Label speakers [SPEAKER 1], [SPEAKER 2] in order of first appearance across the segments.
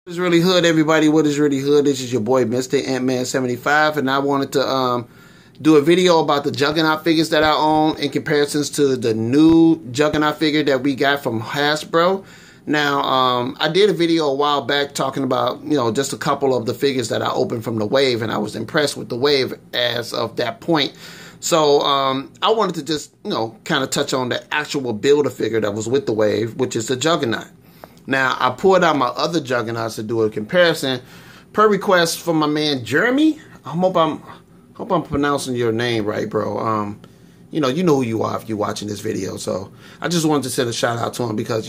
[SPEAKER 1] What is really hood, everybody? What is really hood? This is your boy, Mr. Antman75, and I wanted to do a video about the juggernaut figures that I own in comparisons to the new juggernaut figure that we got from Hasbro. Now, I did a video a while back talking about, just a couple of the figures that I opened from the wave, and I was impressed with the wave as of that point. So, I wanted to just, kind of touch on the actual Build-A-Figure that was with the wave, which is the juggernaut. Now, I pulled out my other juggernauts to do a comparison per request from my man Jeremy. I hope I'm pronouncing your name right, bro. You know who you are if you're watching this video. So I just wanted to send a shout out to him because,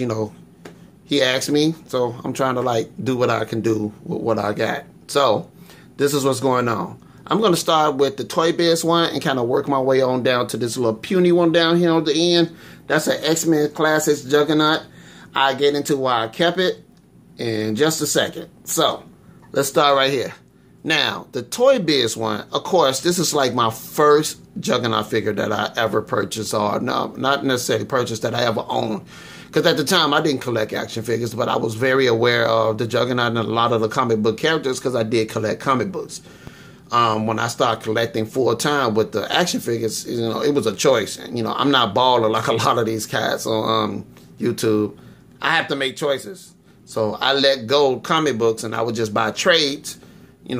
[SPEAKER 1] he asked me. So I'm trying to do what I can do with what I got. So this is what's going on. I'm going to start with the Toy Biz one and kind of work my way on down to this little puny one down here on the end. That's an X-Men Classics Juggernaut. I'll get into why I kept it in just a second. So, let's start right here. Now, the Toy Biz one, of course, this is like my first Juggernaut figure that I ever purchased, or no, not necessarily purchased, that I ever owned. Because at the time, I didn't collect action figures, but I was very aware of the Juggernaut and a lot of the comic book characters because I did collect comic books. When I started collecting full time with the action figures, it was a choice. And, I'm not baller like a lot of these cats on YouTube. I have to make choices. So I let go comic books and I would just buy trades. I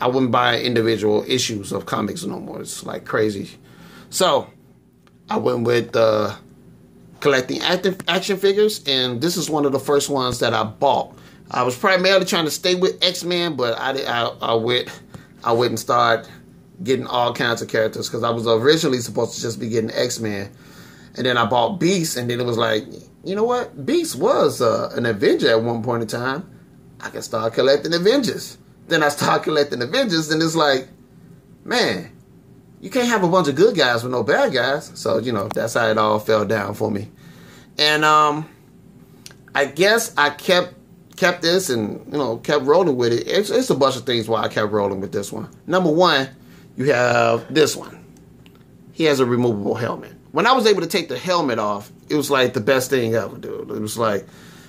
[SPEAKER 1] wouldn't buy individual issues of comics no more. It's like crazy. So I went with collecting action figures, and this is one of the first ones that I bought. I was primarily trying to stay with X-Men, but I went and started getting all kinds of characters because I was originally supposed to just be getting X-Men. And then I bought Beast, and then it was like, you know what? Beast was an Avenger at one point in time. I can start collecting Avengers. Then I start collecting Avengers, and it's like, man, you can't have a bunch of good guys with no bad guys. So, that's how it all fell down for me. And I guess I kept this and, kept rolling with it. It's a bunch of things why I kept rolling with this one. Number one, you have this one. He has a removable helmet. When I was able to take the helmet off, it was like the best thing ever, dude. It was like,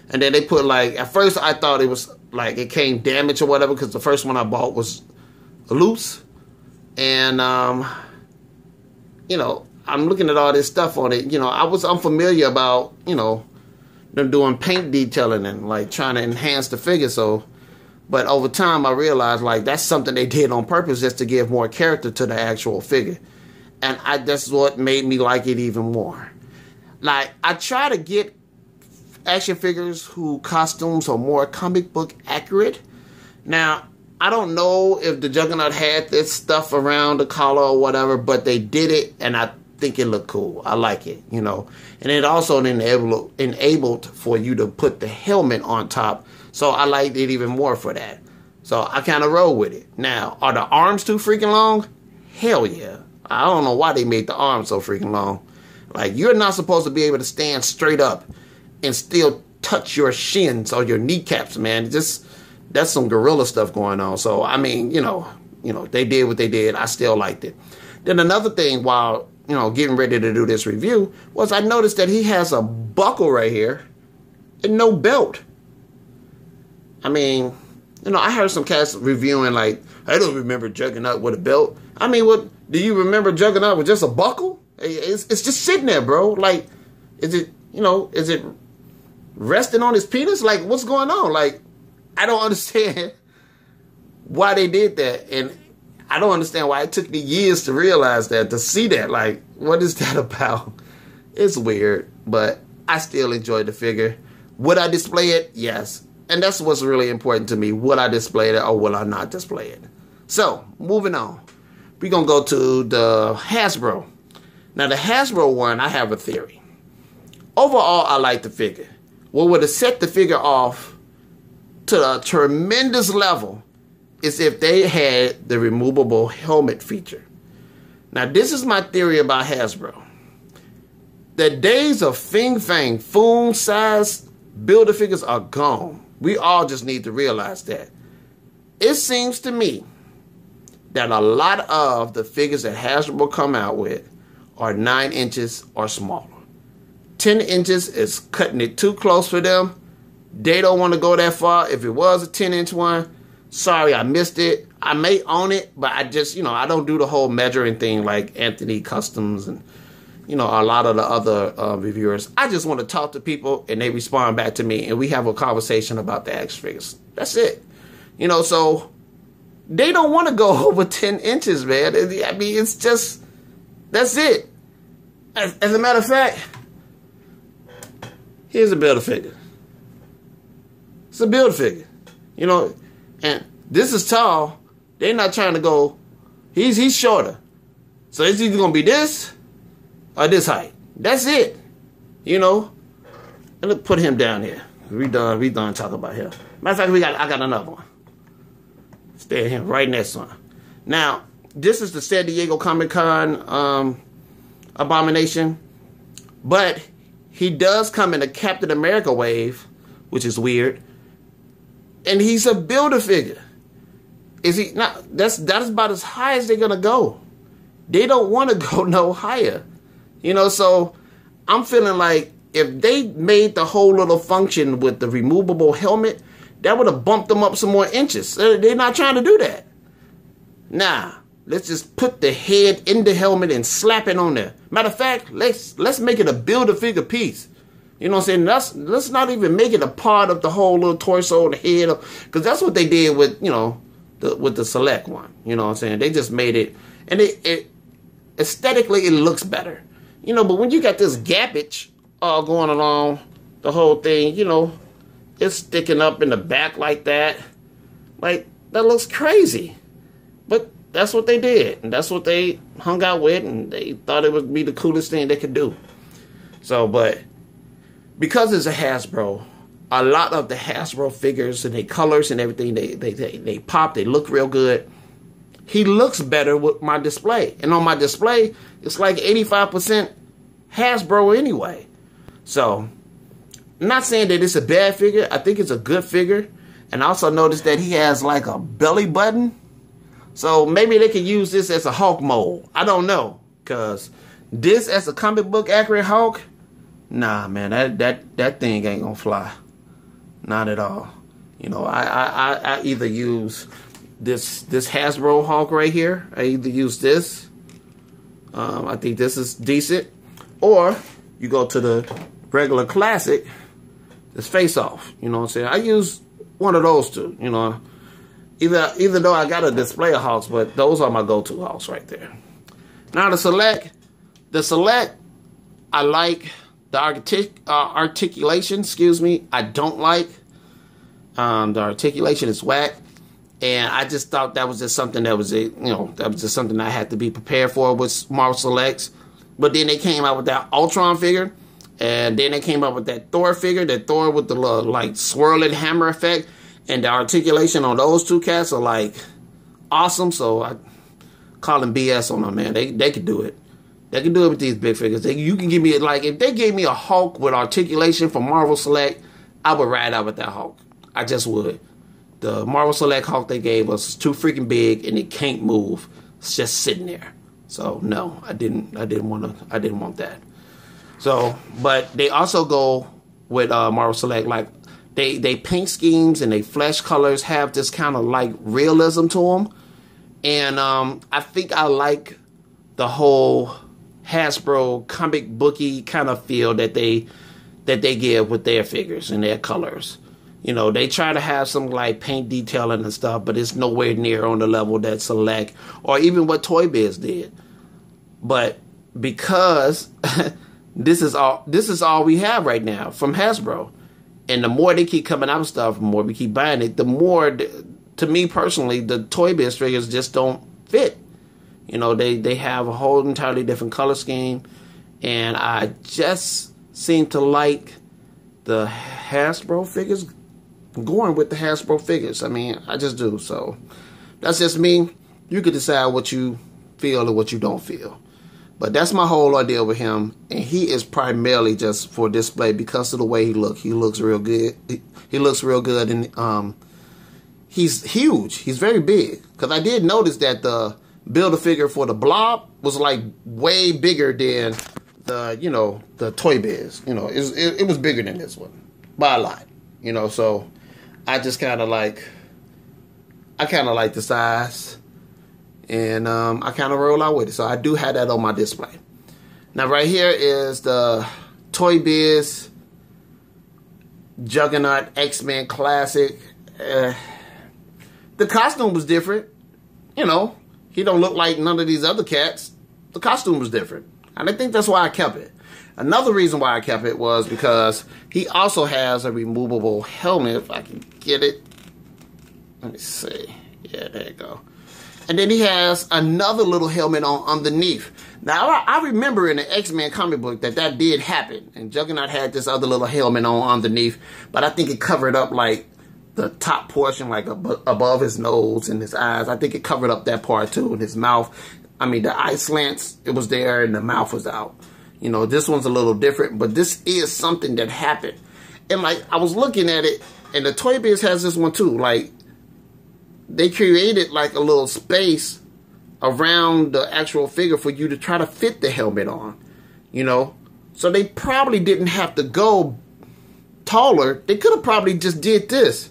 [SPEAKER 1] and then they put at first I thought it was like it came damaged or whatever because the first one I bought was loose. And, I'm looking at all this stuff on it. I was unfamiliar about, them doing paint detailing and trying to enhance the figure. So, but over time I realized that's something they did on purpose just to give more character to the actual figure. And that's what made me like it even more. I try to get action figures whose costumes are more comic book accurate. Now, I don't know if the Juggernaut had this stuff around the collar or whatever, but they did it, and I think it looked cool. I like it, And it also enabled for you to put the helmet on top, so I liked it even more for that. So I kind of roll with it. Now, are the arms too freaking long? Hell yeah. I don't know why they made the arms so freaking long. You're not supposed to be able to stand straight up and still touch your shins or your kneecaps, man. That's some gorilla stuff going on. So, I mean, they did what they did. I still liked it. Then another thing while, getting ready to do this review was I noticed that he has a buckle right here and no belt. I mean, I heard some cats reviewing I don't remember Juggernaut with a belt. I mean, what do you remember Juggernaut with just a buckle? It's just sitting there, bro. Is it resting on his penis? What's going on? I don't understand why they did that. And I don't understand why it took me years to realize that, to see that. What is that about? It's weird, but I still enjoyed the figure. Would I display it? Yes. And that's what's really important to me. Will I display it or will I not display it? So, moving on. We're going to go to the Hasbro. Now, the Hasbro one, I have a theory. Overall, I like the figure. What would have set the figure off to a tremendous level is if they had the removable helmet feature. Now, this is my theory about Hasbro. The days of Fing Fang, Foon size Build-A-Figures are gone. We all just need to realize that. It seems to me that a lot of the figures that Hasbro come out with are 9 inches or smaller. 10 inches is cutting it too close for them. They don't want to go that far. If it was a 10-inch one, sorry, I missed it. I may own it, but I just, I don't do the whole measuring thing like Anthony Customs and, a lot of the other reviewers. I just want to talk to people and they respond back to me and we have a conversation about the action figures. That's it. So they don't want to go over 10 inches, man. I mean, it's just, that's it. As a matter of fact, here's a Build-A-Figure. It's a Build-A-Figure. And this is tall. They're not trying to go, he's shorter. So it's either going to be this or this height. That's it. And let's put him down here. We done talking about him. Matter of fact, I got another one. Stay here, right next one. Now, this is the San Diego Comic-Con Abomination. But he does come in a Captain America wave, which is weird. And he's a Build-A-Figure. Is he not? That's about as high as they're gonna go. They don't want to go no higher. So I'm feeling like if they made the whole little function with the removable helmet, that would have bumped them up some more inches. They're not trying to do that. Nah, let's just put the head in the helmet and slap it on there. Matter of fact, let's make it a Build-A-Figure piece. You know what I'm saying? Let's not even make it a part of the whole little torso and the head, because that's what they did with with the Select one. You know what I'm saying? They just made it, and it aesthetically it looks better. But when you got this gappage all going along the whole thing, it's sticking up in the back like that. Like, that looks crazy. But that's what they did. And that's what they hung out with. And they thought it would be the coolest thing they could do. So, but because it's a Hasbro, a lot of the Hasbro figures and their colors and everything, they pop. They look real good. He looks better with my display. And on my display, it's like 85% Hasbro anyway. So, I'm not saying that it's a bad figure. I think it's a good figure. And I also noticed that he has like a belly button. So maybe they could use this as a Hulk mold. I don't know. Because this as a comic book accurate Hulk, nah, man, that thing ain't gonna fly. Not at all. I either use this Hasbro Hulk right here. I either use this. I think this is decent. Or you go to the regular classic, this Face Off. You know what I'm saying? I use one of those two. Even though I got a display of Hulks, but those are my go-to Hulks right there. Now the Select, I like the articulation. Excuse me, I don't like the articulation is whack, and I just thought that was just something that was just something I had to be prepared for with Marvel Selects. But then they came out with that Ultron figure, and then they came out with that Thor figure, that Thor with the like swirling hammer effect, and the articulation on those two cats are like awesome. So I call them BS on them, man. They could do it. They can do it with these big figures. You can give me like, if they gave me a Hulk with articulation from Marvel Select, I would ride out with that Hulk. I just would. The Marvel Select Hulk they gave us is too freaking big and it can't move. It's just sitting there. So no, I didn't want that. So, but they also go with Marvel Select, like they paint schemes and they flesh colors have this kind of like realism to them, and I think I like the whole Hasbro comic booky kind of feel that they give with their figures and their colors. They try to have some like paint detailing and stuff, but it's nowhere near on the level that Select or even what Toy Biz did. But because this is all we have right now from Hasbro, and the more they keep coming out with stuff, the more we keep buying it, the more, to me personally, the Toy Biz figures just don't fit. They have a whole entirely different color scheme, and I just seem to like the Hasbro figures, going with the Hasbro figures. I mean, I just do. So that's just me. You can decide what you feel or what you don't feel. But that's my whole idea with him, and he is primarily just for display because of the way he looks. He looks real good. He looks real good, and he's huge. He's very big. Because I did notice that the Build-A-Figure for the Blob was like way bigger than the Toy Biz. It was bigger than this one by a lot. You know, so I just kind of like the size, and I kind of roll out with it. So I do have that on my display. Now right here is the Toy Biz Juggernaut X-Men Classic. The costume was different. You know, he don't look like none of these other cats. The costume was different. And I think that's why I kept it. Another reason why I kept it was because he also has a removable helmet, if I can get it. Let me see. Yeah, there you go. And then he has another little helmet on underneath. Now, I remember in the X-Men comic book that did happen. And Juggernaut had this other little helmet on underneath. But I think it covered up, like, the top portion, like, above his nose and his eyes. I think it covered up that part, too, and his mouth. I mean, the eye slants, it was there, and the mouth was out. You know, this one's a little different, but this is something that happened. And, like, I was looking at it, and the Toy Biz has this one, too. Like, they created, like, a little space around the actual figure for you to try to fit the helmet on, you know. So they probably didn't have to go taller. They could have probably just did this.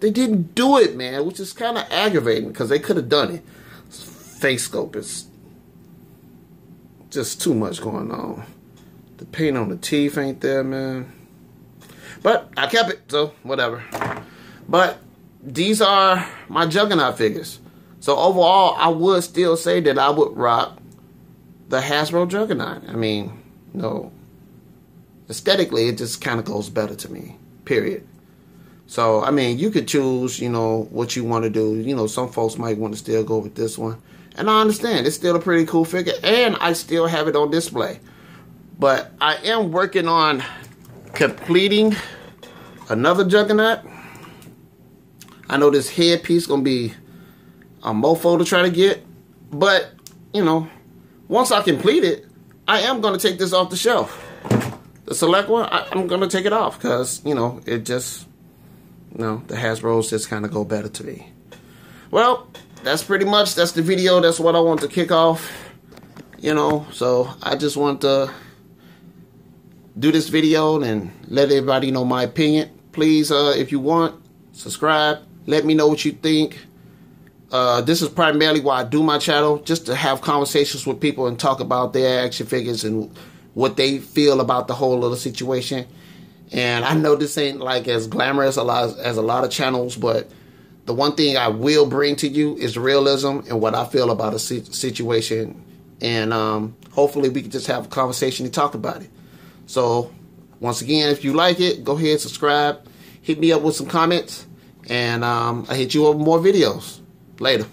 [SPEAKER 1] They didn't do it, man, which is kind of aggravating because they could have done it. Face scope is just too much going on. The paint on the teeth ain't there, man. But I kept it, so whatever. But these are my Juggernaut figures. So overall, I would still say that I would rock the Hasbro Juggernaut. I mean, no, aesthetically, it just kind of goes better to me, period. So, I mean, you could choose, you know, what you want to do. You know, some folks might want to still go with this one. And I understand. It's still a pretty cool figure. And I still have it on display. But I am working on completing another Juggernaut. I know this headpiece going to be a mofo to try to get. But, you know, once I complete it, I am going to take this off the shelf. The select one, I'm going to take it off. Because, you know, it just, you know, the Hasbros just kind of go better to me. Well, that's the video. That's what I want to kick off. You know, so I just want to do this video and let everybody know my opinion. Please, if you want, subscribe. Let me know what you think. This is primarily why I do my channel, just to have conversations with people and talk about their action figures and what they feel about the whole little situation. And I know this ain't like as glamorous as a lot of channels, but the one thing I will bring to you is realism and what I feel about a situation. And hopefully we can just have a conversation and talk about it. So once again, if you like it, go ahead, subscribe, hit me up with some comments, and I'll hit you up with more videos. Later.